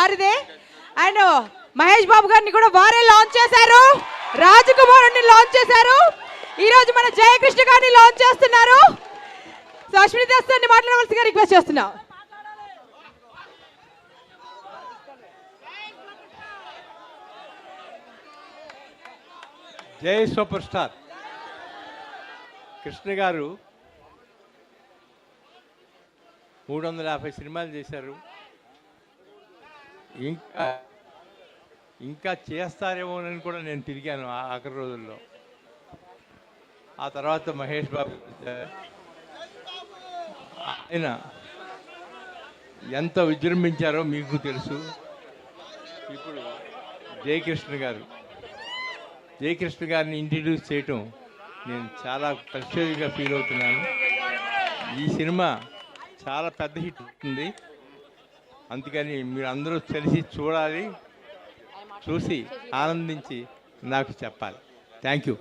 వారిదే. అండ్ మహేష్ బాబు గారిని కూడా వారే లాంచ్ చేశారు, రాజకుమారుని లాంచ్ చేశారు, ఈ రోజు మన జయకృష్ణ గారిని లాంచ్ చేస్తున్నారు. సో అశ్విని దాస్ మాట్లాడవలసిగా రిక్వెస్ట్ చేస్తున్నా. జై సూపర్ స్టార్ కృష్ణ గారు 350 సినిమాలు చేశారు. ఇంకా ఇంకా చేస్తారేమోనని కూడా నేను తిరిగాను ఆఖరి రోజుల్లో. ఆ తర్వాత మహేష్ బాబు ఆయన ఎంత విజృంభించారో మీకు తెలుసు. ఇప్పుడు జయకృష్ణ గారిని ఇంట్రడ్యూస్ చేయటం నేను చాలా ప్రత్యేకంగా ఫీల్ అవుతున్నాను. ఈ సినిమా చాలా పెద్ద హిట్ అవుతుంది, అందుకని మీరు అందరూ కలిసి చూడాలి, చూసి ఆనందించి నాకు చెప్పాలి. Thank you.